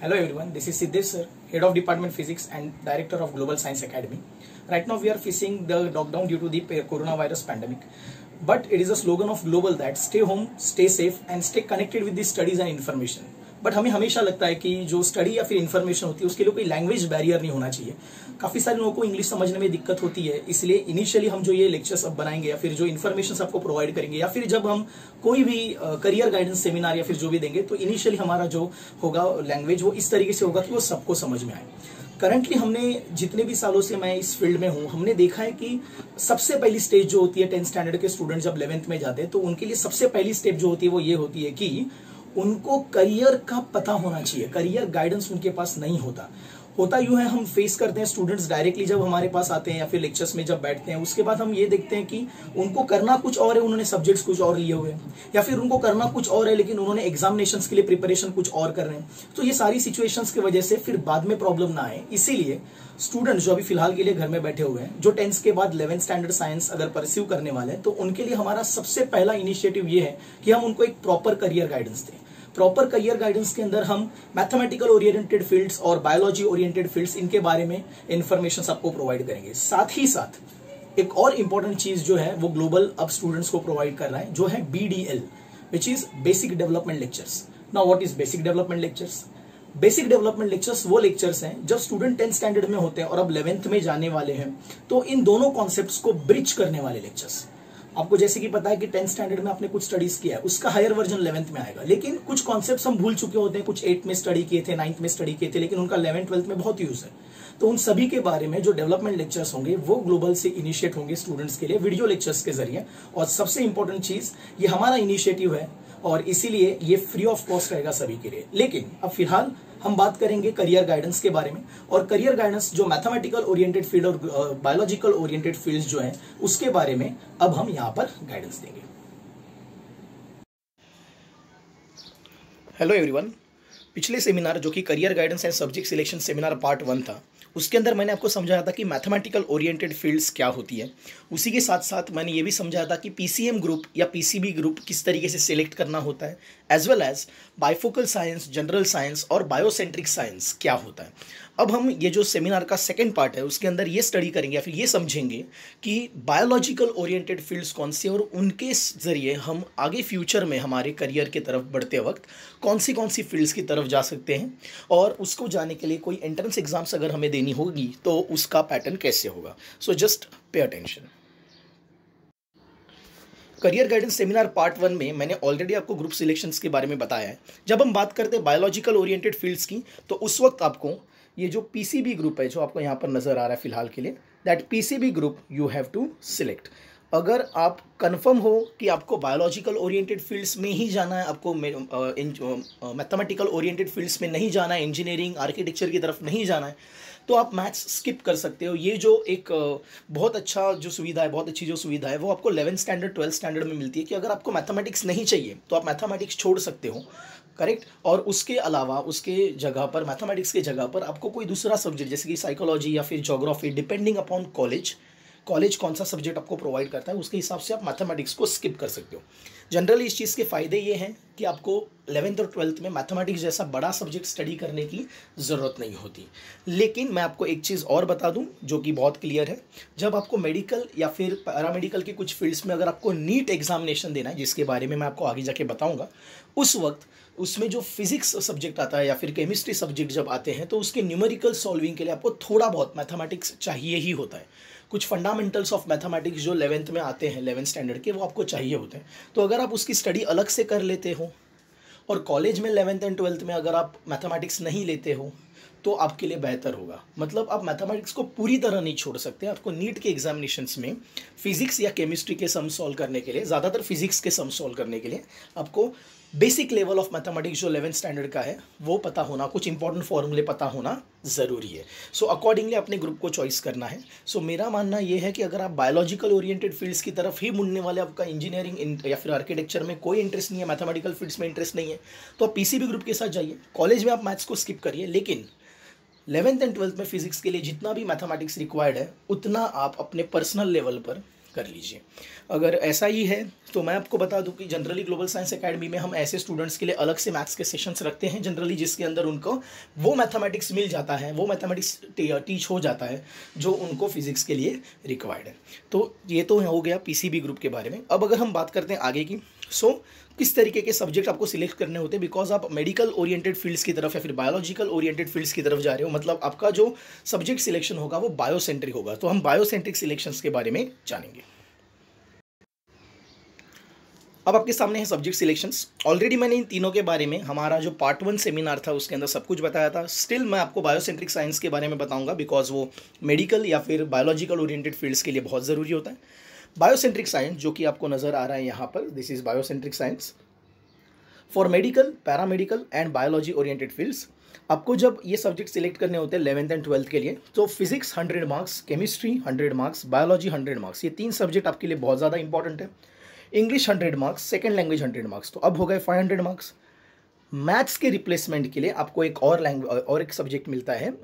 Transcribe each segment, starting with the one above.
Hello everyone, this is Siddesh sir, Head of Department Physics and Director of Global Science Academy. Right now we are facing the lockdown due to the coronavirus pandemic. But it is a slogan of global that stay home, stay safe and stay connected with the studies and information. But हमें हमेशा लगता है कि जो study या फिर information होती है उसके लिए कोई लैंग्वेज बैरियर नहीं होना चाहिए. काफी सारे लोगों को इंग्लिश समझने में दिक्कत होती है, इसलिए इनिशियली हम जो ये लेक्चर्स अब बनाएंगे या फिर जो इन्फॉर्मेशन आपको प्रोवाइड करेंगे या फिर जब हम कोई भी करियर गाइडेंस सेमिनार या फिर जो भी देंगे तो इनिशियली हमारा जो होगा लैंग्वेज वो इस तरीके से होगा कि वो सबको समझ में आए. करंटली हमने जितने भी सालों से मैं इस फील्ड में हूं, हमने देखा है कि सबसे पहली स्टेज जो होती है 10th स्टैंडर्ड के स्टूडेंट जब 11th में जाते हैं तो उनके लिए सबसे पहली स्टेप जो होती है वो ये होती है कि उनको करियर का पता होना चाहिए. करियर गाइडेंस उनके पास नहीं होता यूं है, हम फेस करते हैं स्टूडेंट्स डायरेक्टली जब हमारे पास आते हैं या फिर लेक्चर्स में जब बैठते हैं, उसके बाद हम ये देखते हैं कि उनको करना कुछ और है, उन्होंने सब्जेक्ट्स कुछ और लिए हुए हैं, या फिर उनको करना कुछ और है लेकिन उन्होंने एग्जामिनेशंस के लिए प्रिपरेशन कुछ और कर रहे हैं. तो ये सारी सिचुएशंस की वजह से फिर बाद में प्रॉब्लम ना आए, इसीलिए स्टूडेंट्स जो अभी फिलहाल के लिए घर में बैठे हुए हैं, जो 10th के बाद 11th स्टैंडर्ड साइंस अगर परस्यू करने वाले हैं, तो उनके लिए हमारा सबसे पहला इनिशिएटिव ये है कि हम उनको एक प्रॉपर करियर गाइडेंस दें. प्रॉपर करियर गाइडेंस के अंदर हम मैथमेटिकल ओरिएंटेड फील्ड्स और बायोलॉजी ओरिएंटेड फील्ड्स इनके बारे में इंफॉर्मेशन आपको प्रोवाइड करेंगे. साथ ही साथ एक और इंपॉर्टेंट चीज जो है वो ग्लोबल अब स्टूडेंट्स को प्रोवाइड कर रहा है, जो है BDL, which is basic development lectures. Now what is basic development lectures? Basic development lectures वो लेक्चर्स हैं जब स्टूडेंट 10th स्टैंडर्ड में होते हैं और अब 11th में जाने वाले हैं, तो इन दोनों कॉन्सेप्ट्स को ब्रिज करने वाले लेक्चर्स. आपको जैसे कि पता है कि 10th स्टैंडर्ड में आपने कुछ स्टडीज किया है, उसका हायर वर्जन 11th में आएगा, लेकिन कुछ कॉन्सेप्ट्स हम भूल चुके होते हैं, कुछ 8th में स्टडी किए थे, 9th में स्टडी किए थे, लेकिन उनका 11th 12th में बहुत यूज है. तो उन सभी के बारे में जो डेवलपमेंट लेक्चर्स होंगे वो ग्लोबल से इनिशिएट होंगे स्टूडेंट्स के लिए वीडियो लेक्चर्स के जरिए. और सबसे इंपॉर्टेंट चीज, ये हमारा इनिशिएटिव है और इसीलिए ये फ्री ऑफ कॉस्ट रहेगा सभी के लिए. लेकिन अब फिलहाल हम बात करेंगे करियर गाइडेंस के बारे में, और करियर गाइडेंस जो मैथमेटिकल ओरिएंटेड फील्ड और बायोलॉजिकल ओरिएंटेड फील्ड्स जो हैं उसके बारे में अब हम यहां पर गाइडेंस देंगे. हेलो एवरीवन, पिछले सेमिनार जो कि career guidance and subject selection seminar part 1 था, उसके अंदर मैंने आपको समझाया था कि मैथमेटिकल ओरिएंटेड फील्ड्स क्या होती है. उसी के साथ साथ मैंने ये भी समझाया था कि PCM ग्रुप या PCB ग्रुप किस तरीके से सिलेक्ट करना होता है, as well as bifocal science, general science और बायोसेंट्रिक साइंस क्या होता है. अब हम ये जो सेमिनार का सेकंड पार्ट है उसके अंदर ये स्टडी करेंगे या फिर ये समझेंगे कि बायोलॉजिकल ओरिएंटेड फील्ड्स कौन सी और उनके जरिए हम आगे फ्यूचर में हमारे करियर की तरफ बढ़ते वक्त कौन सी फील्ड्स की तरफ जा सकते हैं, और उसको जाने के लिए कोई एंट्रेंस एग्जाम्स अगर हमें देनी होगी तो उसका पैटर्न कैसे होगा. So just pay attention. Career guidance seminar part 1 में मैंने ऑलरेडी आपको ग्रुप सिलेक्शंस के बारे में बताया है. जब हम बात करते हैं बायोलॉजिकल ओरिएंटेड फील्ड्स की, तो उस वक्त आपको ये जो PCB ग्रुप है जो आपको यहाँ पर नजर आ रहा है फिलहाल के लिए, that PCB group you have to select. अगर आप कंफर्म हो कि आपको बायोलॉजिकल ओरिएंटेड फील्ड्स में ही जाना है, आपको मैथमेटिकल ओरिएंटेड फील्ड्स में नहीं जाना है, इंजीनियरिंग आर्किटेक्चर की तरफ नहीं जाना है, तो आप मैथ्स स्किप कर सकते हो. ये जो एक बहुत अच्छा जो सुविधा है, बहुत अच्छी जो सुविधा है वो आपको 11th स्टैंडर्ड 12th स्टैंडर्ड में मिलती है कि अगर आपको मैथमेटिक्स नहीं चाहिए तो आप मैथमेटिक्स छोड़ सकते हो, करेक्ट. और उसके अलावा उसके जगह पर, मैथमेटिक्स के जगह पर आपको कोई दूसरा सब्जेक्ट जैसे कि साइकोलॉजी या फिर ज्योग्राफी, डिपेंडिंग अपॉन कॉलेज कौन सा सब्जेक्ट आपको प्रोवाइड करता है उसके हिसाब से आप मैथमेटिक्स को स्किप कर सकते हो. जनरली इस चीज़ के फ़ायदे ये हैं कि आपको 11th और 12th में मैथमेटिक्स जैसा बड़ा सब्जेक्ट स्टडी करने की ज़रूरत नहीं होती. लेकिन मैं आपको एक चीज़ और बता दूं जो कि बहुत क्लियर है, जब आपको मेडिकल या फिर पैरामेडिकल की कुछ फील्ड्स में अगर आपको नीट एग्जामिनेशन देना है, जिसके बारे में मैं आपको आगे जाके बताऊँगा, उस वक्त उसमें जो फिजिक्स सब्जेक्ट आता है या फिर केमिस्ट्री सब्जेक्ट जब आते हैं तो उसके न्यूमेरिकल सॉल्विंग के लिए आपको थोड़ा बहुत मैथमेटिक्स चाहिए ही होता है. कुछ फंडामेंटल्स ऑफ मैथमेटिक्स जो 11th में आते हैं 11th स्टैंडर्ड के, वो आपको चाहिए होते हैं. तो अगर आप उसकी स्टडी अलग से कर लेते हो और कॉलेज में 11th एंड 12th में अगर आप मैथमेटिक्स नहीं लेते हो तो आपके लिए बेहतर होगा. मतलब आप मैथमेटिक्स को पूरी तरह नहीं छोड़ सकते. आपको नीट के एग्जामिनेशंस में फिजिक्स या केमिस्ट्री के सम सॉल्व करने के लिए, ज़्यादातर फिजिक्स के सम सॉल्व करने के लिए आपको बेसिक लेवल ऑफ मैथमेटिक्स जो 11th स्टैंडर्ड का है वो पता होना, कुछ इंपॉर्टेंट फॉर्मूले पता होना ज़रूरी है. सो अकॉर्डिंगली अपने ग्रुप को चॉइस करना है. सो मेरा मानना ये है कि अगर आप बायोलॉजिकल ओरिएंटेड फील्ड्स की तरफ ही मुड़ने वाले, आपका इंजीनियरिंग या फिर आर्किटेक्चर में कोई इंटरेस्ट नहीं है, मैथमेटिकल फील्ड्स में इंटरेस्ट नहीं है, तो आप PCB ग्रुप के साथ जाइए. कॉलेज में आप मैथ्स को स्किप करिए, लेकिन 11th एंड 12th में फिजिक्स के लिए जितना भी मैथमेटिक्स रिक्वायर्ड है उतना आप अपने पर्सनल लेवल पर कर लीजिए। अगर ऐसा ही है तो मैं आपको बता दूं कि जनरली ग्लोबल साइंस एकेडमी में हम ऐसे स्टूडेंट्स के लिए अलग से मैथ्स के सेशंस रखते हैं जनरली, जिसके अंदर उनको वो मैथमेटिक्स मिल जाता है, वो मैथमेटिक्स टीच हो जाता है जो उनको फिजिक्स के लिए रिक्वायर्ड है। तो ये तो हो गया पीसीबी ग्रुप के बारे में। अब अगर हम बात करते हैं आगे की, किस तरीके के सब्जेक्ट आपको सिलेक्ट करने होते हैं, बिकॉज आप मेडिकल ओरिएंटेड फील्ड्स की तरफ या फिर बायोलॉजिकल ओरिएंटेड फील्ड्स की तरफ जा रहे हो, मतलब आपका जो सब्जेक्ट सिलेक्शन होगा वो बायोसेंट्रिक होगा। तो हम बायोसेंट्रिक सिलेक्शंस के बारे में जानेंगे। अब आपके सामने है सब्जेक्ट सिलेक्शंस। ऑलरेडी मैंने इन तीनों के बारे में हमारा जो पार्ट 1 सेमिनार था उसके अंदर सब कुछ बताया था। स्टिल मैं आपको बायोसेंट्रिक साइंस के बारे में बताऊंगा बिकॉज वो मेडिकल या फिर बायोलॉजिकल ओरिएंटेड फील्ड्स के लिए बहुत ज़रूरी होता है। बायोसेंट्रिक साइंस जो कि आपको नज़र आ रहा है यहाँ पर, this is biocentric science for medical, paramedical and biology oriented fields. आपको जब ये सब्जेक्ट सिलेक्ट करने होते हैं 11th एंड 12th के लिए, तो physics 100 marks, chemistry 100 marks, biology 100 marks, ये 3 सब्जेक्ट आपके लिए बहुत ज़्यादा इंपॉर्टेंट है। English 100 marks, second language 100 marks, तो अब हो गए 500 मार्क्स। मैथ्स के रिप्लेसमेंट के लिए आपको एक और एक सब्जेक्ट मिलता है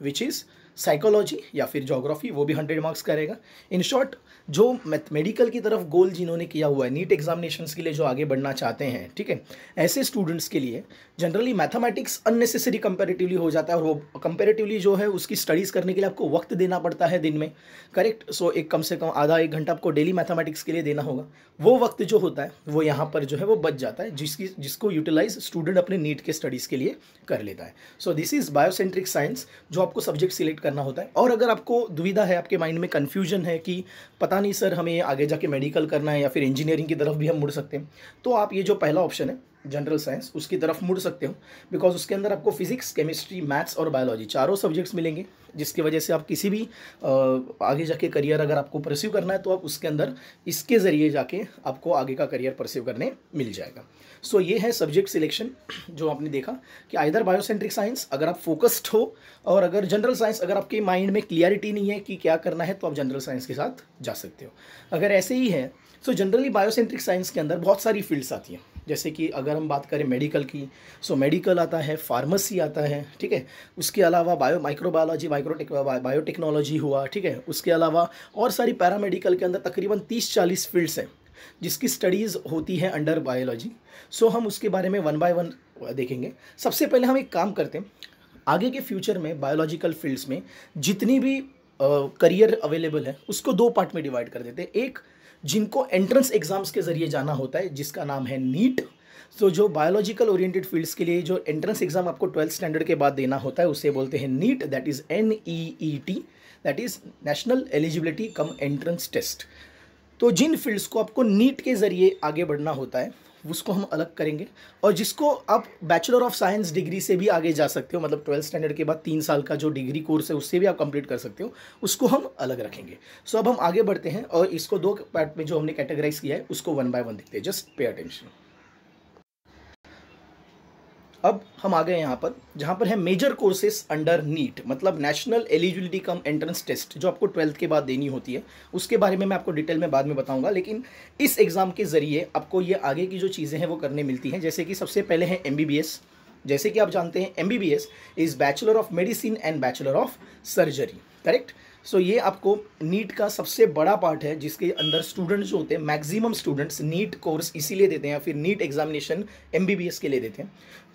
विच इज़ साइकोलॉजी या फिर ज्योग्राफी, वो भी 100 मार्क्स करेगा। इन शॉर्ट, जो मेडिकल की तरफ गोल जिन्होंने किया हुआ है, नीट एग्जामिनेशंस के लिए जो आगे बढ़ना चाहते हैं, ठीक है, ऐसे स्टूडेंट्स के लिए जनरली मैथमेटिक्स अननेसेसरी कंपैरेटिवली हो जाता है, और वो कंपैरेटिवली जो है उसकी स्टडीज़ करने के लिए आपको वक्त देना पड़ता है दिन में, करेक्ट। सो एक कम से कम आधा 1 घंटा आपको डेली मैथमेटिक्स के लिए देना होगा। वो वक्त जो होता है वो यहाँ पर जो है वो बच जाता है, जिसको यूटिलाइज स्टूडेंट अपने नीट के स्टडीज़ के लिए कर लेता है। So this is biocentric science जो आपको सब्जेक्ट सिलेक्ट करना होता है। और अगर आपको दुविधा है, आपके माइंड में कन्फ्यूजन है कि पता नहीं सर हमें आगे जाके मेडिकल करना है या फिर इंजीनियरिंग की तरफ भी हम मुड़ सकते हैं, तो आप ये जो पहला ऑप्शन है जनरल साइंस, उसकी तरफ मुड़ सकते हो, बिकॉज उसके अंदर आपको फिजिक्स, केमिस्ट्री, मैथ्स और बायोलॉजी चारों सब्जेक्ट्स मिलेंगे, जिसकी वजह से आप किसी भी आगे जाके करियर अगर आपको परस्यू करना है तो आप उसके अंदर इसके ज़रिए जाके आपको आगे का करियर परस्यू करने मिल जाएगा। सो ये है सब्जेक्ट सिलेक्शन जो आपने देखा कि आइदर बायोसेंट्रिक साइंस अगर आप फोकस्ड हो, और अगर जनरल साइंस अगर आपके माइंड में क्लियरिटी नहीं है कि क्या करना है, तो आप जनरल साइंस के साथ जा सकते हो। अगर ऐसे ही है सो जनरली बायोसेंट्रिक साइंस के अंदर बहुत सारी फील्ड्स आती हैं, जैसे कि अगर हम बात करें मेडिकल की, सो मेडिकल आता है, फार्मेसी आता है, ठीक है, उसके अलावा माइक्रोबायोलॉजी, बायोटेक्नोलॉजी हुआ, ठीक है, उसके अलावा और सारी पैरामेडिकल के अंदर तकरीबन 30-40 फील्ड्स हैं जिसकी स्टडीज़ होती है अंडर बायोलॉजी। सो हम उसके बारे में 1 बाय 1 देखेंगे। सबसे पहले हम एक काम करते हैं, आगे के फ्यूचर में बायोलॉजिकल फील्ड्स में जितनी भी करियर अवेलेबल है उसको 2 पार्ट में डिवाइड कर देते हैं। एक जिनको एंट्रेंस एग्जाम्स के जरिए जाना होता है जिसका नाम है नीट। तो जो बायोलॉजिकल ओरिएंटेड फील्ड्स के लिए जो एंट्रेंस एग्जाम आपको 12th स्टैंडर्ड के बाद देना होता है उसे बोलते हैं NEET, that is NEET, that is National Eligibility cum Entrance Test. तो जिन फील्ड्स को आपको नीट के ज़रिए आगे बढ़ना होता है उसको हम अलग करेंगे, और जिसको आप बैचलर ऑफ साइंस डिग्री से भी आगे जा सकते हो, मतलब 12th स्टैंडर्ड के बाद 3 साल का जो डिग्री कोर्स है उससे भी आप कंप्लीट कर सकते हो, उसको हम अलग रखेंगे। सो अब हम आगे बढ़ते हैं और इसको 2 पार्ट में जो हमने कैटेगराइज किया है उसको 1 बाय 1 देखते हैं। Just pay attention. अब हम आ गए यहाँ पर जहाँ पर है मेजर कोर्सेस अंडर नीट, मतलब National Eligibility cum Entrance Test, जो आपको 12th के बाद देनी होती है। उसके बारे में मैं आपको डिटेल में बाद में बताऊंगा, लेकिन इस एग्ज़ाम के ज़रिए आपको ये आगे की जो चीज़ें हैं वो करने मिलती हैं। जैसे कि सबसे पहले है MBBS। जैसे कि आप जानते हैं MBBS is bachelor of medicine and bachelor of surgery, correct. So ये आपको नीट का सबसे बड़ा पार्ट है जिसके अंदर स्टूडेंट्स जो होते हैं, मैक्सिमम स्टूडेंट्स नीट कोर्स इसीलिए देते हैं या फिर नीट एग्जामिनेशन MBBS के लिए देते हैं।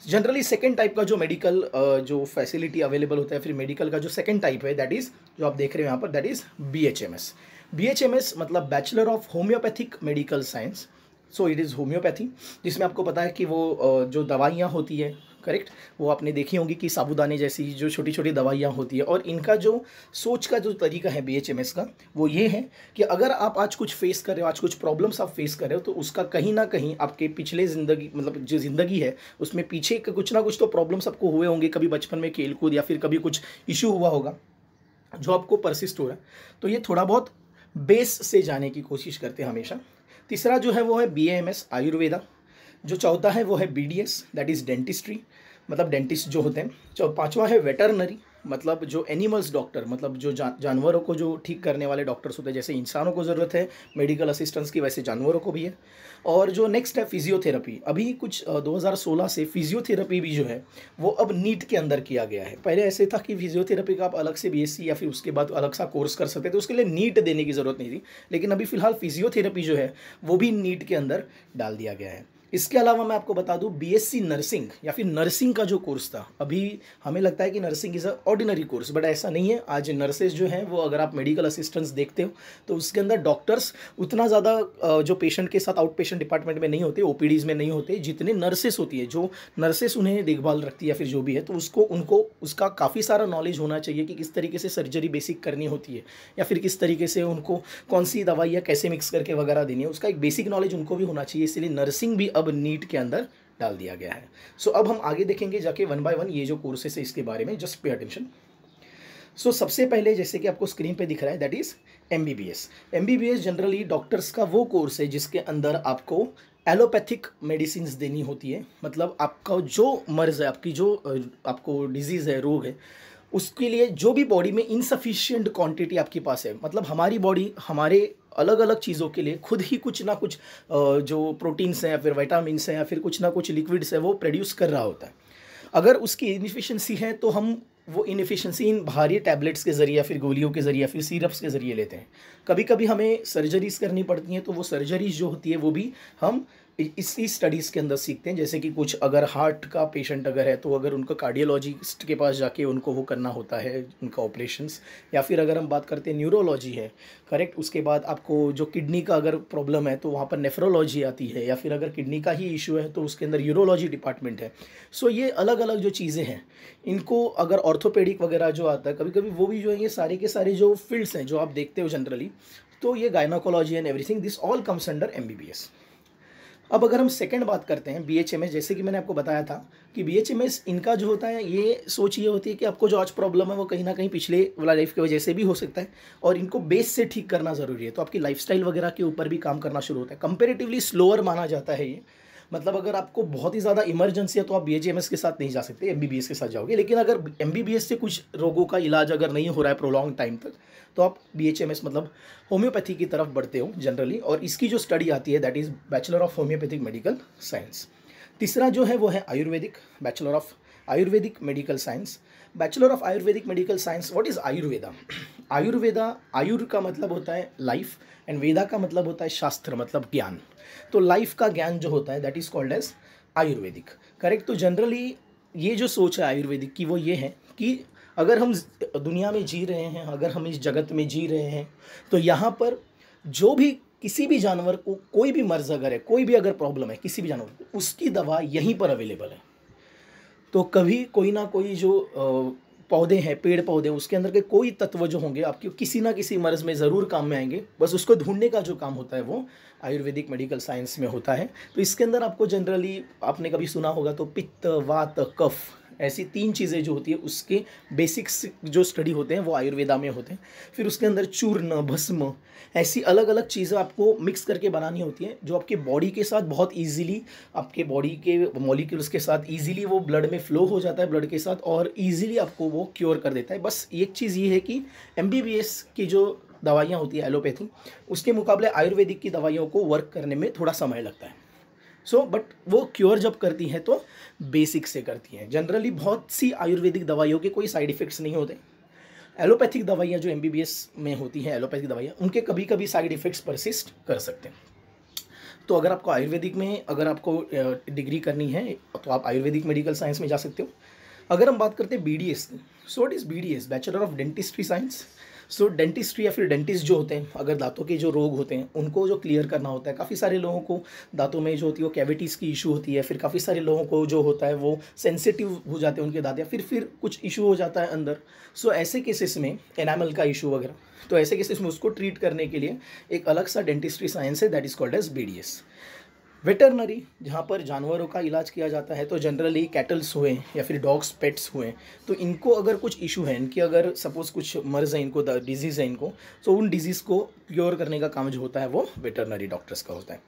जनरली सेकंड टाइप का जो मेडिकल जो फैसिलिटी अवेलेबल होता है, फिर मेडिकल का जो सेकंड टाइप है दैट इज़ जो आप देख रहे हो यहाँ पर, दैट इज़ BHMS मतलब bachelor of homeopathic medical science. So it is homeopathy, जिसमें आपको पता है कि वो जो दवाइयाँ होती है, करेक्ट, वो आपने देखी होंगी कि साबुदाने जैसी जो छोटी छोटी दवाइयाँ होती है। और इनका जो सोच का जो तरीका है BHMS का, वो ये है कि अगर आप आज कुछ फेस कर रहे हो, आज कुछ प्रॉब्लम्स आप फेस कर रहे हो, तो उसका कहीं ना कहीं आपके पिछले ज़िंदगी, मतलब जो ज़िंदगी है उसमें पीछे कुछ ना कुछ तो प्रॉब्लम्स आपको हुए होंगे, कभी बचपन में खेल कूद या फिर कभी कुछ इशू हुआ होगा जो आपको परसिस्ट हो रहा है। तो ये थोड़ा बहुत बेस से जाने की कोशिश करते हैं हमेशा। तीसरा जो है वो है BAMS आयुर्वेदा। जो चौथा है वो है BDS, दैट इज़ डेंटिस्ट्री, मतलब डेंटिस्ट जो होते हैं। पांचवा है वेटरनरी, मतलब जो एनिमल्स डॉक्टर, मतलब जो जानवरों को जो ठीक करने वाले डॉक्टर्स होते हैं, जैसे इंसानों को ज़रूरत है मेडिकल असिस्टेंस की, वैसे जानवरों को भी है। और जो नेक्स्ट है फिजियोथेरेपी, अभी कुछ 2016 से फिजियोथेरेपी भी जो है वो अब नीट के अंदर किया गया है। पहले ऐसे था कि फिजियोथेरेपी का आप अलग से बीएससी या फिर उसके बाद अलग सा कोर्स कर सकते थे, उसके लिए नीट देने की ज़रूरत नहीं थी। लेकिन अभी फ़िलहाल फिजियोथेरेपी जो है वो भी नीट के अंदर डाल दिया गया है। इसके अलावा मैं आपको बता दूं, बीएससी नर्सिंग या फिर नर्सिंग का जो कोर्स था, अभी हमें लगता है कि nursing is a ordinary course, but ऐसा नहीं है। आज नर्सेज जो हैं वो, अगर आप मेडिकल असिस्टेंट्स देखते हो तो उसके अंदर डॉक्टर्स उतना ज़्यादा जो पेशेंट के साथ आउट पेशेंट डिपार्टमेंट में नहीं होते, ओपीडीज़ में नहीं होते, जितने नर्सेस होती है, जो नर्सेस उन्हें देखभाल रखती है या फिर जो भी है, तो उनको उसका काफ़ी सारा नॉलेज होना चाहिए कि किस तरीके से सर्जरी बेसिक करनी होती है, या फिर किस तरीके से उनको कौन सी दवाइयाँ कैसे मिक्स करके वगैरह देनी है, उसका एक बेसिक नॉलेज उनको भी होना चाहिए। इसलिए नर्सिंग भी अब नीट के अंदर डाल दिया गया है। सो अब हम आगे देखेंगे जाके वन बाय वन ये जो कोर्सेस है इसके बारे में, जस्ट पे अटेंशन। सो सबसे पहले जैसे कि आपको स्क्रीन पे दिख रहा है, that is MBBS. MBBS generally doctors का वो कोर्स है जिसके अंदर आपको एलोपैथिक मेडिसिन देनी होती है। मतलब आपका जो मर्ज है, आपकी जो आपको डिजीज़ है, रोग है, उसके लिए जो भी बॉडी में इनसफिशिएंट क्वांटिटी आपके पास है, मतलब हमारी बॉडी हमारे अलग अलग चीज़ों के लिए खुद ही कुछ ना कुछ जो प्रोटीन्स हैं या फिर विटामिन्स हैं या फिर कुछ ना कुछ लिक्विड्स है वो प्रोड्यूस कर रहा होता है। अगर उसकी इनएफिशिएंसी है तो हम वो इनएफिशिएंसी इन बाहरी टैबलेट्स के ज़रिए या फिर गोलियों के ज़रिए या फिर सिरप्स के ज़रिए लेते हैं। कभी कभी हमें सर्जरीज करनी पड़ती हैं, तो वो सर्जरीज जो होती है वो भी हम इसी स्टडीज़ के अंदर सीखते हैं। जैसे कि कुछ अगर हार्ट का पेशेंट अगर है तो अगर उनको कार्डियोलॉजिस्ट के पास जाके उनको वो करना होता है उनका ऑपरेशंस, या फिर अगर हम बात करते हैं न्यूरोलॉजी है, करेक्ट, उसके बाद आपको जो किडनी का अगर प्रॉब्लम है तो वहाँ पर नेफ्रोलॉजी आती है, या फिर अगर किडनी का ही इशू है तो उसके अंदर यूरोलॉजी डिपार्टमेंट है। सो ये अलग अलग जो चीज़ें हैं, इनको अगर ऑर्थोपेडिक वगैरह जो आता है कभी कभी, वो भी जो है, ये सारे के सारे जो फील्ड्स हैं जो आप देखते हो जनरली, तो ये gynaecology and everything, this all comes under MBBS. अब अगर हम सेकंड बात करते हैं बीएचएमएस, जैसे कि मैंने आपको बताया था कि बीएचएमएस इनका जो होता है, ये सोच ये होती है कि आपको जो आज प्रॉब्लम है वो कहीं ना कहीं पिछले वाला लाइफ की वजह से भी हो सकता है, और इनको बेस से ठीक करना ज़रूरी है। तो आपकी लाइफस्टाइल वगैरह के ऊपर भी काम करना शुरू होता है। कंपेरेटिवली स्लोअर माना जाता है ये, मतलब अगर आपको बहुत ही ज़्यादा इमरजेंसी है तो आप बीएचएमएस के साथ नहीं जा सकते, एमबीबीएस के साथ जाओगे। लेकिन अगर एमबीबीएस से कुछ रोगों का इलाज अगर नहीं हो रहा है प्रोलॉन्ग टाइम तक, तो आप बीएचएमएस मतलब होम्योपैथी की तरफ बढ़ते हो जनरली। और इसकी जो स्टडी आती है that is bachelor of homeopathic medical science. तीसरा जो है वो है ayurvedic, bachelor of ayurvedic medical science. Bachelor of ayurvedic medical science, what is Ayurveda? Ayurveda, आयुर का मतलब होता है लाइफ एंड वेदा का मतलब होता है शास्त्र, मतलब ज्ञान। तो लाइफ का ज्ञान जो होता है that is called as Ayurvedic, correct. तो जनरली ये जो सोच है आयुर्वेदिक की वो ये है कि अगर हम दुनिया में जी रहे हैं, अगर हम इस जगत में जी रहे हैं, तो यहाँ पर जो भी किसी भी जानवर को कोई भी मर्ज अगर है, कोई भी अगर प्रॉब्लम है किसी भी जानवर को, उसकी दवा यहीं पर अवेलेबल है। तो कभी कोई ना कोई जो पौधे हैं, पेड़ पौधे, उसके अंदर के कोई तत्व जो होंगे आपके किसी ना किसी मर्ज में ज़रूर काम में आएंगे। बस उसको ढूंढने का जो काम होता है वो आयुर्वेदिक मेडिकल साइंस में होता है। तो इसके अंदर आपको जनरली, आपने कभी सुना होगा तो पित्त, वात, कफ, ऐसी 3 चीज़ें जो होती है उसके बेसिक्स जो स्टडी होते हैं वो आयुर्वेदा में होते हैं। फिर उसके अंदर चूर्ण, भस्म, ऐसी अलग अलग चीज़ें आपको मिक्स करके बनानी होती हैं, जो आपके बॉडी के साथ बहुत इजीली, आपके बॉडी के मॉलिक्यूल्स के साथ इजीली वो ब्लड में फ्लो हो जाता है, ब्लड के साथ, और इजीली आपको वो क्योर कर देता है। बस एक चीज़ ये है कि एमबीबीएस की जो दवाइयाँ होती है एलोपैथी, उसके मुकाबले आयुर्वेदिक की दवाइयों को वर्क करने में थोड़ा समय लगता है। बट वो क्योर जब करती हैं तो बेसिक से करती हैं। जनरली बहुत सी आयुर्वेदिक दवाइयों के कोई साइड इफ़ेक्ट्स नहीं होते। एलोपैथिक दवाइयाँ जो एमबीबीएस में होती हैं, एलोपैथिक दवाइयाँ, उनके कभी कभी साइड इफ़ेक्ट्स परसिस्ट कर सकते हैं। तो अगर आपको आयुर्वेदिक में अगर आपको डिग्री करनी है तो आप आयुर्वेदिक मेडिकल साइंस में जा सकते हो। अगर हम बात करते हैं बीडीएस की, so what is BDS? Bachelor of dentistry science. So dentistry या फिर डेंटिस्ट जो होते हैं, अगर दांतों के जो रोग होते हैं उनको जो क्लियर करना होता है, काफ़ी सारे लोगों को दांतों में जो होती है वो कैविटीज़ की इशू होती है, फिर काफ़ी सारे लोगों को जो होता है वो सेंसिटिव हो जाते हैं उनके दांत, या फिर कुछ इशू हो जाता है अंदर। सो ऐसे केसेस में एनामल का इशू वगैरह, तो ऐसे केसेस में उसको ट्रीट करने के लिए एक अलग सा डेंटिस्ट्री साइंस है that is called as BDS. Veterinary जहाँ पर जानवरों का इलाज किया जाता है, तो जनरली कैटल्स हुए या फिर डॉग्स पेट्स हुए, तो इनको अगर कुछ इशू है, इनकी अगर सपोज़ कुछ मर्ज़ है, इनको डिजीज़ है इनको, तो उन डिजीज़ को क्योर करने का काम जो होता है वो वेटरनरी डॉक्टर्स का होता है।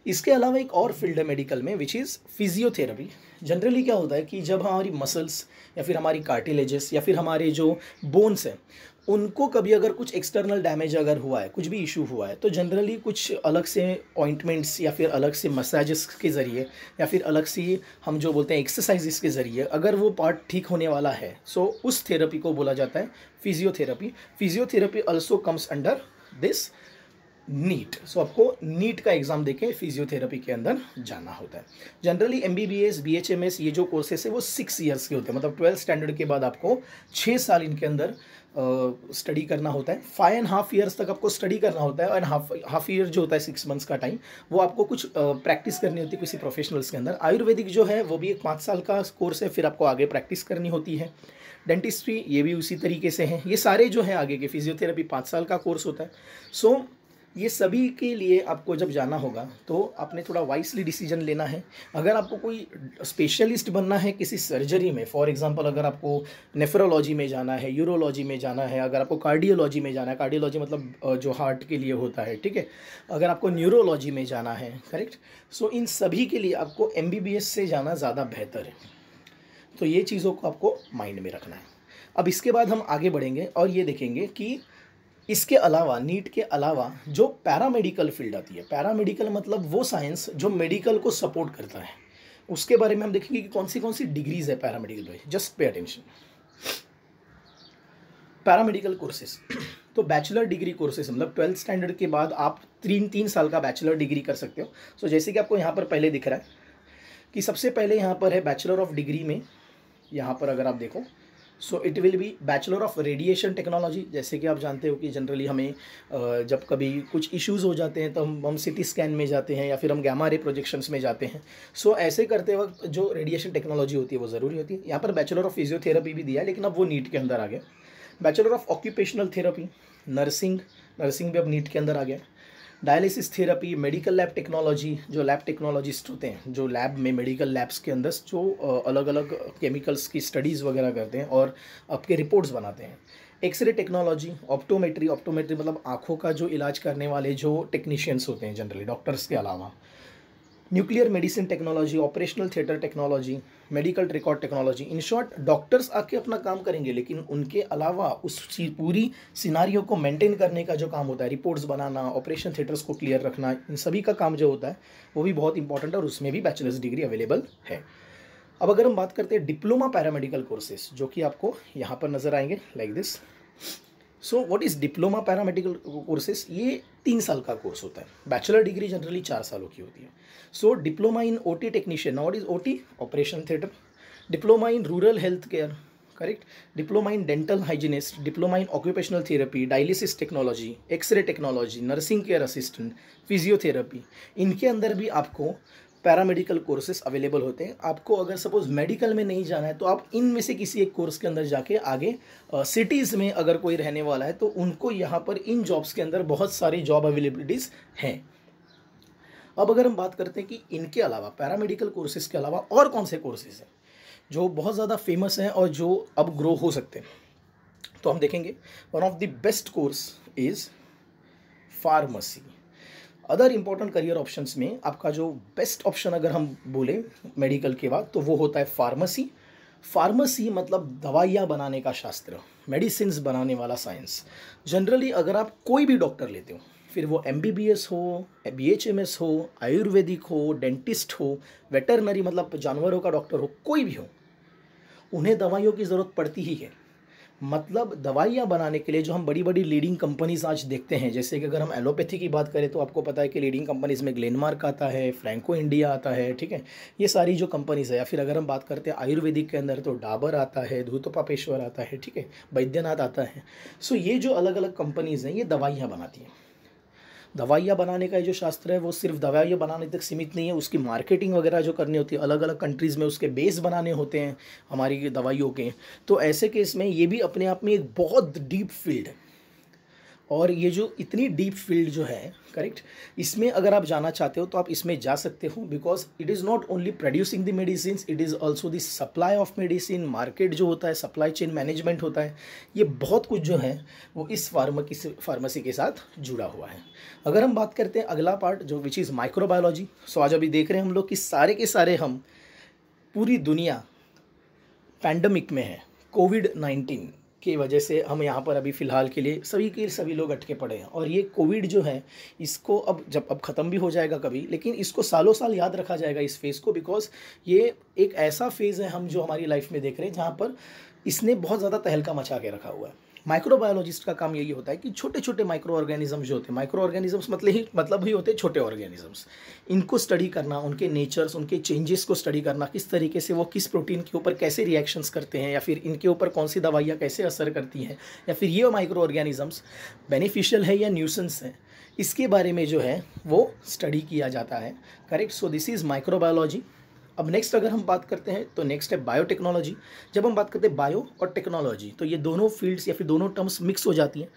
इसके अलावा एक और फील्ड है मेडिकल में, विच इज़ फिजियोथेरेपी। जनरली क्या होता है कि जब हमारी मसल्स या फिर हमारी कार्टिलेजेस या फिर हमारे जो बोन्स हैं, उनको कभी अगर कुछ एक्सटर्नल डैमेज अगर हुआ है, कुछ भी इशू हुआ है, तो जनरली कुछ अलग से ऑइंटमेंट्स या फिर अलग से मसाजेस के ज़रिए या फिर अलग से हम जो बोलते हैं एक्सरसाइजेस के ज़रिए अगर वो पार्ट ठीक होने वाला है, सो उस थेरेपी को बोला जाता है physiotherapy. Physiotherapy also comes under this NEET. So आपको नीट का एग्ज़ाम देके फिजियोथेरेपी के अंदर जाना होता है। जनरली MBBS BHMS ये जो कोर्सेस है वो 6 ईयर्स के होते हैं, मतलब 12th स्टैंडर्ड के बाद आपको 6 साल इनके अंदर स्टडी करना होता है। 5.5 ईयर्स तक आपको स्टडी करना होता है, एंड हाफ ईयर जो होता है 6 मंथ्स का टाइम, वो आपको कुछ प्रैक्टिस करनी होती है किसी प्रोफेशनल्स के अंदर। आयुर्वेदिक जो है वो भी एक 5 साल का कोर्स है, फिर आपको आगे प्रैक्टिस करनी होती है। डेंटिस्ट्री ये भी उसी तरीके से है। ये सारे जो है आगे के, फिजियोथेरेपी 5 साल का कोर्स होता है। सो ये सभी के लिए आपको जब जाना होगा तो आपने थोड़ा वाइसली डिसीजन लेना है। अगर आपको कोई स्पेशलिस्ट बनना है किसी सर्जरी में, फॉर एग्जांपल अगर आपको नेफ्रोलॉजी में जाना है, यूरोलॉजी में जाना है, अगर आपको कार्डियोलॉजी में जाना है, कार्डियोलॉजी मतलब जो हार्ट के लिए होता है, ठीक है, अगर आपको न्यूरोलॉजी में जाना है, करेक्ट, सो इन सभी के लिए आपको MBBS से जाना ज़्यादा बेहतर है। तो ये चीज़ों को आपको माइंड में रखना है। अब इसके बाद हम आगे बढ़ेंगे और ये देखेंगे कि इसके अलावा, नीट के अलावा जो पैरामेडिकल फील्ड आती है, पैरामेडिकल मतलब वो साइंस जो मेडिकल को सपोर्ट करता है, उसके बारे में हम देखेंगे कि कौन सी डिग्रीज है पैरामेडिकल में। Just pay attention. Paramedical courses तो बैचलर डिग्री कोर्सेज, मतलब 12th स्टैंडर्ड के बाद आप 3 साल का बैचलर डिग्री कर सकते हो। सो जैसे कि आपको यहाँ पर पहले दिख रहा है कि सबसे पहले यहाँ पर है बैचलर ऑफ डिग्री में, यहाँ पर अगर आप देखो, so it will be bachelor of radiation technology. जैसे कि आप जानते हो कि जनरली हमें जब कभी कुछ इश्यूज़ हो जाते हैं तो हम सिटी स्कैन में जाते हैं या फिर हम गैमा रे प्रोजेक्शंस में जाते हैं। सो ऐसे करते वक्त जो रेडिएशन टेक्नोलॉजी होती है वो ज़रूरी होती है। यहाँ पर बैचलर ऑफ फिजियोथेरेपी भी दिया है, लेकिन अब वो नीट के अंदर आ गया। Bachelor of occupational therapy, nursing भी अब नीट के अंदर आ गया। Dialysis therapy, medical lab technology, जो लैब टेक्नोलॉजिस्ट होते हैं, जो लैब में मेडिकल लैब्स के अंदर जो अलग अलग केमिकल्स की स्टडीज़ वगैरह करते हैं और आपके रिपोर्ट्स बनाते हैं। एक्सरे टेक्नोलॉजी, ऑप्टोमेट्री मतलब आँखों का जो इलाज करने वाले जो टेक्नीशियंस होते हैं जनरली डॉक्टर्स के अलावा। Nuclear medicine technology, operational theatre technology, medical record technology. In short doctors आके अपना काम करेंगे, लेकिन उनके अलावा उस पूरी सिनारियो को मेंटेन करने का जो काम होता है, रिपोर्ट्स बनाना, ऑपरेशन थिएटर्स को क्लियर रखना, इन सभी का काम जो होता है वो भी बहुत इंपॉर्टेंट है और उसमें भी बैचलर्स डिग्री अवेलेबल है। अब अगर हम बात करते हैं डिप्लोमा पैरामेडिकल कोर्सेज, जो कि आपको यहाँ पर नजर आएंगे like this. So what is diploma paramedical courses? ये 3 साल का कोर्स होता है। बैचलर डिग्री जनरली 4 सालों की होती है। So diploma in OT technician, what is OT? Operation theatre. Diploma in rural health care, correct. Diploma in dental hygienist, diploma in occupational therapy, dialysis technology, x-ray technology, nursing care assistant, physiotherapy. इनके अंदर भी आपको paramedical courses available होते हैं। आपको अगर suppose medical में नहीं जाना है तो आप इनमें से किसी एक कोर्स के अंदर जाके आगे सिटीज़ में अगर कोई रहने वाला है तो उनको यहाँ पर इन जॉब्स के अंदर बहुत सारी जॉब अवेलेबिलिटीज़ हैं। अब अगर हम बात करते हैं कि इनके अलावा, पैरामेडिकल कोर्सेज के अलावा और कौन से कोर्सेज हैं जो बहुत ज़्यादा फेमस हैं और जो अब ग्रो हो सकते हैं, तो हम देखेंगे one of the best course is pharmacy. Other important career options में आपका जो बेस्ट ऑप्शन अगर हम बोले मेडिकल के बाद तो वो होता है फार्मेसी। फार्मेसी मतलब दवाइयाँ बनाने का शास्त्र, मेडिसिन्स बनाने वाला साइंस। जनरली अगर आप कोई भी डॉक्टर लेते हो, फिर वो MBBS हो, BHMS हो, आयुर्वेदिक हो, डेंटिस्ट हो, वेटरनरी मतलब जानवरों का डॉक्टर हो, कोई भी हो, उन्हें दवाइयों की ज़रूरत पड़ती ही है। मतलब दवाइयाँ बनाने के लिए जो हम बड़ी बड़ी लीडिंग कंपनीज आज देखते हैं, जैसे कि अगर हम एलोपैथी की बात करें तो आपको पता है कि लीडिंग कंपनीज में ग्लेनमार्क आता है, फ्रैंको इंडिया आता है, ठीक है, ये सारी जो कंपनीज है। या फिर अगर हम बात करते हैं आयुर्वेदिक के अंदर तो डाबर आता है, धूतपापेश्वर आता है, ठीक है, बैद्यनाथ आता है। सो ये जो अलग अलग कंपनीज हैं ये दवाइयाँ बनाती हैं। दवाइयाँ बनाने का जो शास्त्र है वो सिर्फ दवाइयाँ बनाने तक सीमित नहीं है, उसकी मार्केटिंग वगैरह जो करनी होती है, अलग अलग कंट्रीज़ में उसके बेस बनाने होते हैं हमारी दवाइयों के। तो ऐसे केस में ये भी अपने आप में एक बहुत डीप फील्ड है और ये जो इतनी डीप फील्ड जो है, करेक्ट, इसमें अगर आप जाना चाहते हो तो आप इसमें जा सकते हो, because it is not only producing the medicine, it is also the supply of medicine, market जो होता है, सप्लाई चेन मैनेजमेंट होता है, ये बहुत कुछ जो है वो इस फार्मेसी के साथ जुड़ा हुआ है। अगर हम बात करते हैं अगला पार्ट जो विच इज़ माइक्रोबायोलॉजी, सो आज अभी देख रहे हैं हम लोग कि सारे के सारे हम पूरी दुनिया पैंडमिक में है, कोविड-19 की वजह से हम यहाँ पर अभी फ़िलहाल के लिए सभी के सभी लोग अटके पड़े हैं। और ये कोविड जो है इसको अब ख़त्म भी हो जाएगा कभी, लेकिन इसको सालों साल याद रखा जाएगा इस फेज़ को, बिकॉज ये एक ऐसा फेज़ है हम जो हमारी लाइफ में देख रहे हैं जहाँ पर इसने बहुत ज़्यादा तहलका मचा के रखा हुआ है। माइक्रोबायोलॉजिस्ट का काम यही होता है कि छोटे छोटे माइक्रो ऑर्गेनिजम्स जो होते हैं, माइक्रो ऑर्गेनिजम्स मतलब ही होते हैं छोटे ऑर्गेनिजम्स, इनको स्टडी करना, उनके नेचर्स, उनके चेंजेस को स्टडी करना, किस तरीके से वो किस प्रोटीन के ऊपर कैसे रिएक्शंस करते हैं, या फिर इनके ऊपर कौन सी दवाइयाँ कैसे असर करती हैं, या फिर ये माइक्रो ऑर्गेनिजम्स बेनिफिशियल है या न्यूसेंस है, इसके बारे में जो है वो स्टडी किया जाता है। Correct, so this is microbiology. अब नेक्स्ट अगर हम बात करते हैं तो नेक्स्ट है बायोटेक्नोलॉजी। जब हम बात करते हैं बायो और टेक्नोलॉजी तो ये दोनों फील्ड्स या फिर दोनों टर्म्स मिक्स हो जाती हैं,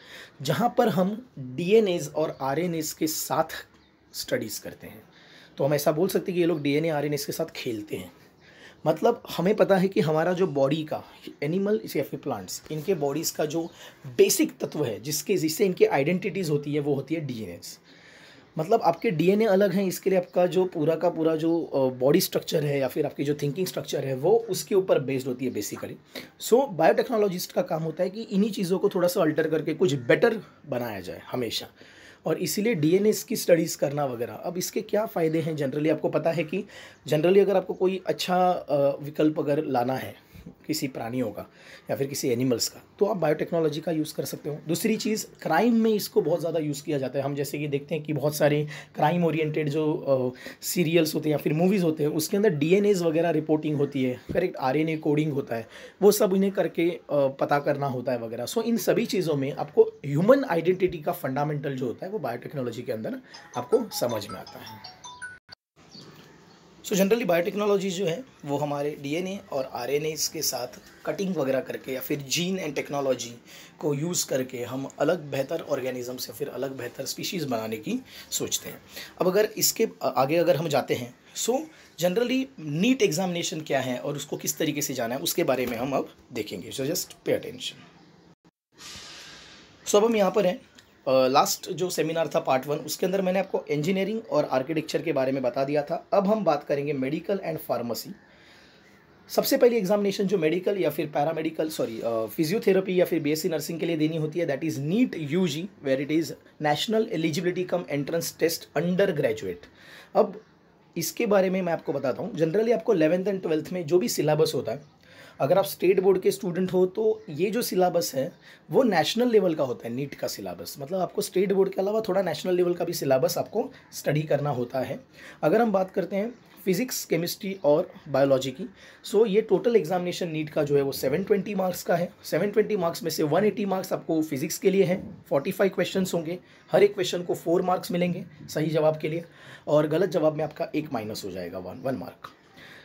जहाँ पर हम डीएनएज और आरएनएज के साथ स्टडीज़ करते हैं। तो हम ऐसा बोल सकते हैं कि ये लोग डीएनए आरएनएज के साथ खेलते हैं। मतलब हमें पता है कि हमारा जो बॉडी का, एनिमल या फिर प्लांट्स, इनके बॉडीज़ का जो बेसिक तत्व है जिससे इनकी आइडेंटिटीज़ होती है वो होती है डीएनएज। मतलब आपके डीएनए अलग हैं, इसके लिए आपका जो पूरा का पूरा जो बॉडी स्ट्रक्चर है या फिर आपकी जो थिंकिंग स्ट्रक्चर है वो उसके ऊपर बेस्ड होती है बेसिकली। सो बायोटेक्नोलॉजिस्ट का काम होता है कि इन्हीं चीज़ों को थोड़ा सा अल्टर करके कुछ बेटर बनाया जाए हमेशा, और इसीलिए डीएनए की स्टडीज़ करना वगैरह। अब इसके क्या फ़ायदे हैं, जनरली आपको पता है कि जनरली अगर आपको कोई अच्छा विकल्प अगर लाना है किसी प्राणियों का या फिर किसी एनिमल्स का, तो आप बायोटेक्नोलॉजी का यूज़ कर सकते हो। दूसरी चीज़, क्राइम में इसको बहुत ज़्यादा यूज़ किया जाता है। हम जैसे कि देखते हैं कि बहुत सारे क्राइम ओरिएंटेड जो सीरियल्स होते हैं या फिर मूवीज़ होते हैं, उसके अंदर डीएनएज वगैरह रिपोर्टिंग होती है, करेक्ट, आरएनए कोडिंग होता है, वो सब इन्हें करके पता करना होता है वगैरह। सो इन सभी चीज़ों में आपको ह्यूमन आइडेंटिटी का फंडामेंटल जो होता है वो बायोटेक्नोलॉजी के अंदर आपको समझ में आता है। सो जनरली बायोटेक्नोलॉजी जो है वो हमारे डीएनए और आरएनएस के साथ कटिंग वगैरह करके या फिर जीन एंड टेक्नोलॉजी को यूज़ करके हम अलग बेहतर ऑर्गेनिजम्स या फिर अलग बेहतर स्पीशीज़ बनाने की सोचते हैं। अब अगर इसके आगे अगर हम जाते हैं, सो जनरली नीट एग्जामिनेशन क्या है और उसको किस तरीके से जाना है उसके बारे में हम अब देखेंगे। So just pay attention. सो अब हम यहाँ पर हैं, लास्ट जो सेमिनार था पार्ट 1, उसके अंदर मैंने आपको इंजीनियरिंग और आर्किटेक्चर के बारे में बता दिया था। अब हम बात करेंगे मेडिकल एंड फार्मेसी। सबसे पहली एग्जामिनेशन जो मेडिकल या फिर पैरामेडिकल फिजियोथेरेपी या फिर बीएससी नर्सिंग के लिए देनी होती है, that is NEET UG, where it is National Eligibility cum Entrance Test undergraduate. अब इसके बारे में मैं आपको बताता हूँ। जनरली आपको 11th एंड 12th में जो भी सिलेबस होता है, अगर आप स्टेट बोर्ड के स्टूडेंट हो तो ये जो सिलेबस है वो नेशनल लेवल का होता है। नीट का सिलेबस मतलब आपको स्टेट बोर्ड के अलावा थोड़ा नेशनल लेवल का भी सिलेबस आपको स्टडी करना होता है। अगर हम बात करते हैं फिजिक्स, केमिस्ट्री और बायोलॉजी की, सो ये टोटल एग्जामिनेशन नीट का जो है वो 720 मार्क्स का है। 720 मार्क्स में से 180 मार्क्स आपको फिजिक्स के लिए है, 45 क्वेश्चंस होंगे, हर एक क्वेश्चन को 4 मार्क्स मिलेंगे सही जवाब के लिए, और गलत जवाब में आपका 1 माइनस हो जाएगा, 1 mark.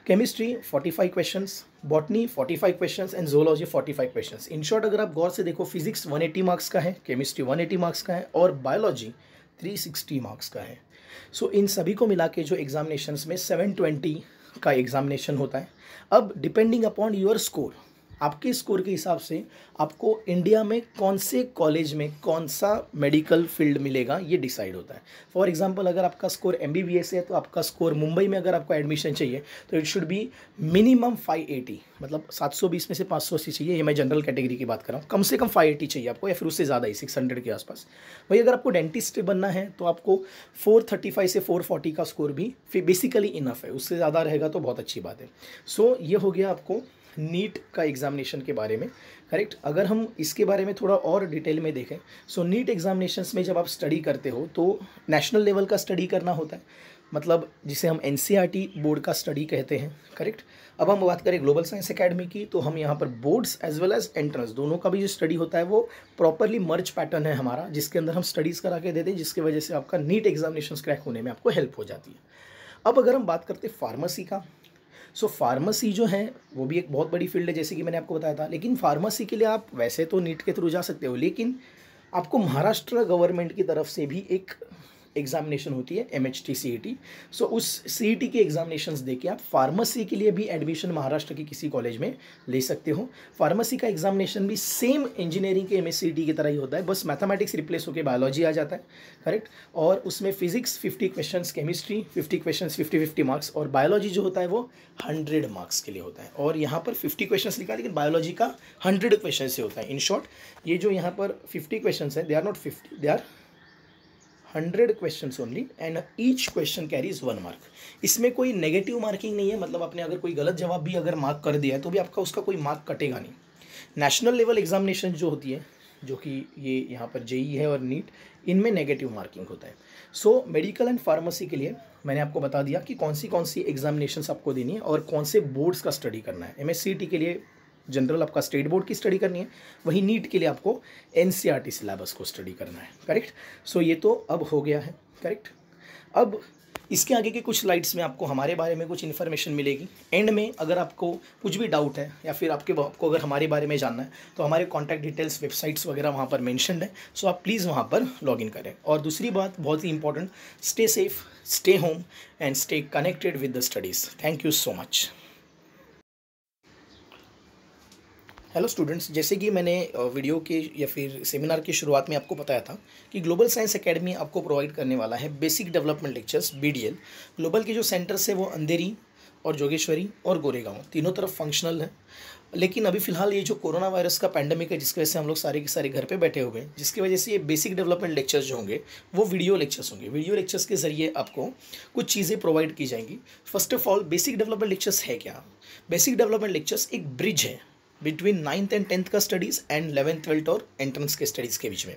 Chemistry 45 questions, botany 45 questions and zoology 45 questions. In short अगर आप गौर से देखो, फिजिक्स 180 मार्क्स का है, केमिस्ट्री 180 मार्क्स का है और बायोलॉजी 360 मार्क्स का है। सो इन सभी को मिला के जो एग्जामिनेशंस में 720 का एग्जामिनेशन होता है। अब डिपेंडिंग अपॉन योर स्कोर, आपके स्कोर के हिसाब से आपको इंडिया में कौन से कॉलेज में कौन सा मेडिकल फील्ड मिलेगा ये डिसाइड होता है। फॉर एग्जांपल अगर आपका स्कोर MBBS है तो आपका स्कोर मुंबई में अगर आपको एडमिशन चाहिए तो इट शुड बी मिनिमम 580, मतलब 720 में से 580 चाहिए। ये मैं जनरल कैटेगरी की बात कर रहा हूँ। कम से कम 580 चाहिए आपको या फिर उससे ज़्यादा ही 600 के आसपास। वही अगर आपको डेंटिस्ट बनना है तो आपको 435 से 440 का स्कोर भी बेसिकली इनफ है, उससे ज़्यादा रहेगा तो बहुत अच्छी बात है। सो ये हो गया आपको नीट का एग्जामिनेशन के बारे में, करेक्ट। अगर हम इसके बारे में थोड़ा और डिटेल में देखें, सो नीट एग्जामिनेशंस में जब आप स्टडी करते हो तो नेशनल लेवल का स्टडी करना होता है, मतलब जिसे हम NCERT बोर्ड का स्टडी कहते हैं, करेक्ट। अब हम बात करें ग्लोबल साइंस एकेडमी की, तो हम यहाँ पर boards as well as entrance दोनों का भी जो स्टडी होता है वो प्रॉपरली मर्ज पैटर्न है हमारा, जिसके अंदर हम स्टडीज़ करा के देते हैं, जिसकी वजह से आपका नीट एग्जामिनेशन क्रैक होने में आपको हेल्प हो जाती है। अब अगर हम बात करते हैं फार्मेसी का, सो फार्मेसी जो है वो भी एक बहुत बड़ी फील्ड है जैसे कि मैंने आपको बताया था। लेकिन फार्मेसी के लिए आप वैसे तो नीट के थ्रू जा सकते हो, लेकिन आपको महाराष्ट्र गवर्नमेंट की तरफ से भी एक एग्जामिनेशन होती है MHT CET। सो उस CET के एग्जामिनेशंस देके आप फार्मेसी के लिए भी एडमिशन महाराष्ट्र के किसी कॉलेज में ले सकते हो। फार्मेसी का एग्जामिनेशन भी सेम इंजीनियरिंग के MSCET की तरह ही होता है, बस मैथमेटिक्स रिप्लेस होकर बायोलॉजी आ जाता है, करेक्ट। और उसमें physics 50 questions, chemistry 50 questions 50-50 marks, और बायोलॉजी जो होता है वो 100 मार्क्स के लिए होता है। और यहाँ पर 50 क्वेश्चंस लिखा है लेकिन बायोलॉजी का 100 क्वेश्चन से होता है। इन शॉर्ट ये जो यहाँ पर 50 क्वेश्चंस है, they are not 50, they are 100 questions only and each question carries 1 mark. इसमें कोई नेगेटिव मार्किंग नहीं है, मतलब आपने अगर कोई गलत जवाब भी अगर मार्क कर दिया है तो भी आपका उसका कोई मार्क कटेगा नहीं। नेशनल लेवल एग्जामिनेशन जो होती है, जो कि ये यहाँ पर JEE है और नीट, इनमें नेगेटिव मार्किंग होता है। सो मेडिकल एंड फार्मेसी के लिए मैंने आपको बता दिया कि कौन सी एग्जामिनेशंस आपको देनी है और कौन से बोर्ड्स का स्टडी करना है। MSCET के लिए जनरल आपका स्टेट बोर्ड की स्टडी करनी है, वहीं नीट के लिए आपको NCERT सिलेबस को स्टडी करना है, करेक्ट। सो ये तो अब हो गया है, करेक्ट। अब इसके आगे के कुछ स्लाइड्स में आपको हमारे बारे में कुछ इन्फॉर्मेशन मिलेगी। एंड में अगर आपको कुछ भी डाउट है या फिर आपको अगर हमारे बारे में जानना है तो हमारे कॉन्टैक्ट डिटेल्स, वेबसाइट्स वगैरह वहाँ पर मेंशन्ड है। सो आप प्लीज़ वहाँ पर लॉगिन करें। और दूसरी बात बहुत ही important, stay safe, stay home and stay connected with the studies. Thank you so much. Hello students, जैसे कि मैंने वीडियो के या फिर सेमिनार की शुरुआत में आपको बताया था कि ग्लोबल साइंस एकेडमी आपको प्रोवाइड करने वाला है basic development lectures BDL। Global के जो सेंटर्स है वो अंधेरी और जोगेश्वरी और गोरेगांव, तीनों तरफ फंक्शनल है। लेकिन अभी फिलहाल ये जो कोरोना वायरस का पैंडेमिक है, जिसकी वजह से हम लोग सारे के सारे घर पे बैठे हुए हैं, जिसकी वजह से ये बेसिक डेवलपमेंट लेक्चर्स जो होंगे वो वीडियो लेक्चर्स होंगे। वीडियो लेक्चर्स के जरिए आपको कुछ चीज़ें प्रोवाइड की जाएंगी। First of all, basic development lectures है क्या? बेसिक डेवलपमेंट लेक्चर्स एक ब्रिज है बिटवीन 9th एंड 10th का स्टडीज़ एंड 11th 12th और एंट्रेंस के स्टडीज़ के बीच में।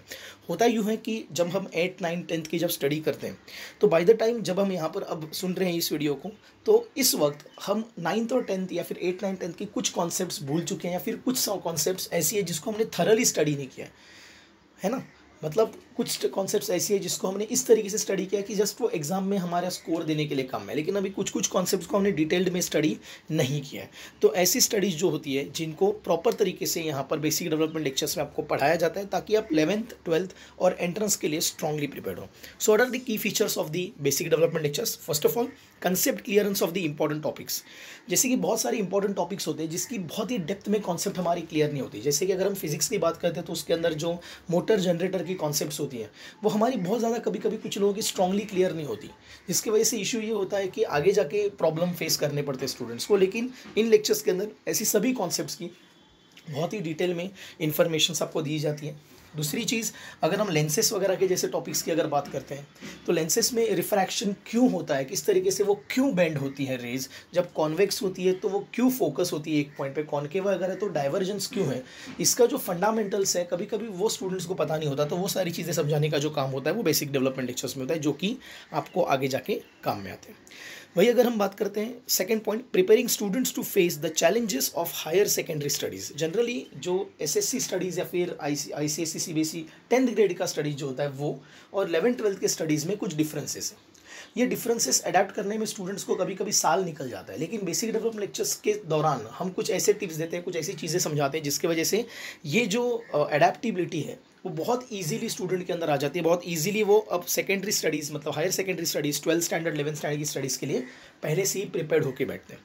होता यूँ है कि जब हम 8th 9th 10th की जब स्टडी करते हैं तो बाय द टाइम जब हम यहाँ पर अब सुन रहे हैं इस वीडियो को, तो इस वक्त हम 9th और 10th या फिर 8th 9th 10th की कुछ कॉन्सेप्ट्स भूल चुके हैं, या फिर कुछ कॉन्सेप्ट्स ऐसी है जिसको हमने थरली स्टडी नहीं किया है ना। मतलब कुछ कॉन्सेप्ट्स ऐसी है जिसको हमने इस तरीके से स्टडी किया कि जस्ट वो एग्जाम में हमारा स्कोर देने के लिए काम है, लेकिन अभी कुछ कॉन्सेप्ट्स को हमने डिटेल्ड में स्टडी नहीं किया है। तो ऐसी स्टडीज़ जो होती है जिनको प्रॉपर तरीके से यहाँ पर बेसिक डेवलपमेंट लेक्चर्स में आपको पढ़ाया जाता है, ताकि आप 11th 12th और एंट्रेंस के लिए स्ट्रांगली प्रिपेयर्ड हो। So what are the key features of the basic development lectures? First of all, concept clearance of the important topics. जैसे कि बहुत सारे इंपॉर्टेंट टॉपिक्स होते हैं जिसकी बहुत ही डेप्थ में कॉन्सेप्ट हमारी क्लियर नहीं होती। जैसे कि अगर हम फिजिक्स की बात करते हैं तो उसके अंदर जो मोटर जनरेटर की कॉन्सेप्ट्स होती है वो हमारी बहुत ज़्यादा कभी कभी कुछ लोगों की स्ट्रांगली क्लियर नहीं होती, जिसकी वजह से इशू ये होता है कि आगे जाके प्रॉब्लम फेस करने पड़ते हैं स्टूडेंट्स को। लेकिन इन लेक्चर्स के अंदर ऐसी सभी कॉन्सेप्ट्स की बहुत ही डिटेल में इंफॉर्मेशन आपको दी जाती है। दूसरी चीज़, अगर हम लेंसेस वगैरह के जैसे टॉपिक्स की अगर बात करते हैं तो लेंसेस में रिफ्रैक्शन क्यों होता है, किस तरीके से वो क्यों बेंड होती है रेज, जब कॉन्वेक्स होती है तो वो क्यों फोकस होती है एक पॉइंट पे, कॉनकेव अगर है तो डाइवर्जेंस क्यों है, इसका जो फंडामेंटल्स है कभी कभी वो स्टूडेंट्स को पता नहीं होता। तो वो सारी चीज़ें समझाने का जो काम होता है वो बेसिक डेवलपमेंट लेक्चर्स में होता है, जो कि आपको आगे जाके काम में आते हैं। वही अगर हम बात करते हैं second point, preparing students to face the challenges of higher secondary studies. Generally जो SSC स्टडीज़ या फिर ICSE CBSE 10th ग्रेड का स्टडीज जो होता है वो, और 11th 12th के स्टडीज़ में कुछ डिफरेंसेस है। ये डिफरेंसेस अडेप्ट करने में स्टूडेंट्स को कभी कभी साल निकल जाता है, लेकिन बेसिक डेवलपमेंट लेक्चर्स के दौरान हम कुछ ऐसे टिप्स देते हैं, कुछ ऐसी चीज़ें समझाते हैं जिसकी वजह से ये जो अडेप्टिबिलिटी है वो बहुत इजीली स्टूडेंट के अंदर आ जाती है। बहुत इजीली वो अब सेकेंडरी स्टडीज़, मतलब higher secondary studies 12th standard 11th standard की स्टडीज़ के लिए पहले से ही प्रिपेयर्ड होकर बैठते हैं।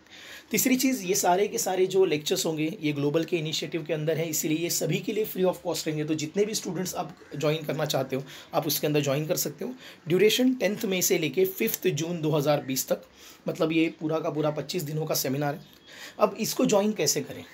तीसरी चीज़, ये सारे के सारे जो लेक्चर्स होंगे ये ग्लोबल के इनिशिएटिव के अंदर है, इसीलिए ये सभी के लिए फ्री ऑफ कॉस्ट रहेंगे। तो जितने भी स्टूडेंट्स आप ज्वाइन करना चाहते हो आप उसके अंदर ज्वाइन कर सकते हो। ड्यूरेशन 10th मई से लेके 5 जून 2020 तक, मतलब ये पूरा का पूरा 25 दिनों का सेमिनार है। अब इसको ज्वाइन कैसे करें?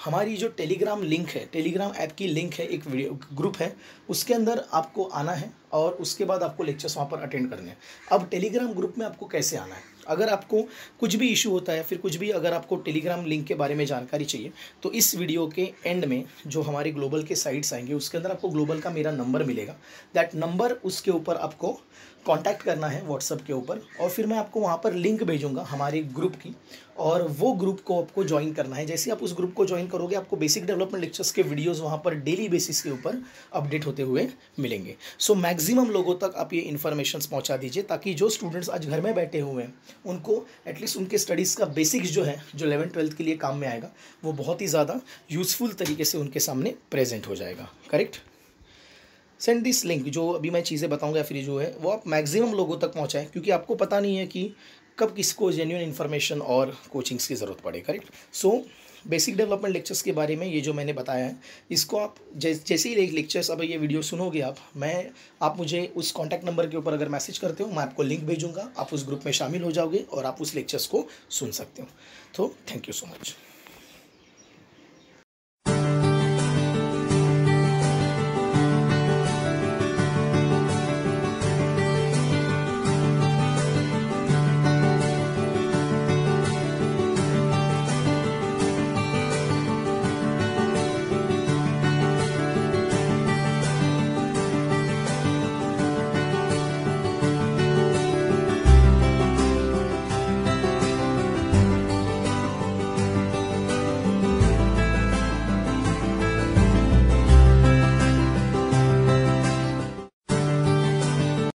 हमारी जो टेलीग्राम लिंक है, टेलीग्राम ऐप की लिंक है, एक वीडियो ग्रुप है, उसके अंदर आपको आना है और उसके बाद आपको लेक्चर्स वहाँ पर अटेंड करने हैं। अब टेलीग्राम ग्रुप में आपको कैसे आना है? अगर आपको कुछ भी इशू होता है, फिर कुछ भी अगर आपको टेलीग्राम लिंक के बारे में जानकारी चाहिए, तो इस वीडियो के एंड में जो हमारे ग्लोबल के साइट्स आएंगे उसके अंदर आपको ग्लोबल का मेरा नंबर मिलेगा। दैट नंबर, उसके ऊपर आपको कांटेक्ट करना है व्हाट्सएप के ऊपर, और फिर मैं आपको वहाँ पर लिंक भेजूंगा हमारे ग्रुप की, और वो ग्रुप को आपको ज्वाइन करना है। जैसे आप उस ग्रुप को ज्वाइन करोगे आपको बेसिक डेवलपमेंट लेक्चर्स के वीडियोस वहाँ पर डेली बेसिस के ऊपर अपडेट होते हुए मिलेंगे। सो मैक्सिमम लोगों तक आप ये इन्फॉर्मेशन पहुँचा दीजिए, ताकि जो स्टूडेंट्स आज घर में बैठे हुए हैं उनको एटलीस्ट उनके स्टडीज़ का बेसिक्स जो है, जो 11th 12th के लिए काम में आएगा, वो बहुत ही ज़्यादा यूज़फुल तरीके से उनके सामने प्रेजेंट हो जाएगा। करेक्ट? सेंड दिस लिंक, जो अभी मैं चीज़ें बताऊंगा फिर जो है वो आप मैक्सिमम लोगों तक पहुंचाएं, क्योंकि आपको पता नहीं है कि कब किसको जेन्युइन इन्फॉर्मेशन और कोचिंग्स की ज़रूरत पड़े, correct. So basic development lectures के बारे में ये जो मैंने बताया है, इसको आप जैसे ही लेक्चर्स, अब ये वीडियो सुनोगे आप मुझे उस कॉन्टैक्ट नंबर के ऊपर अगर मैसेज करते हो, मैं आपको लिंक भेजूंगा, आप उस ग्रुप में शामिल हो जाओगे और आप उस लेक्चर्स को सुन सकते हो। तो थैंक यू सो मच।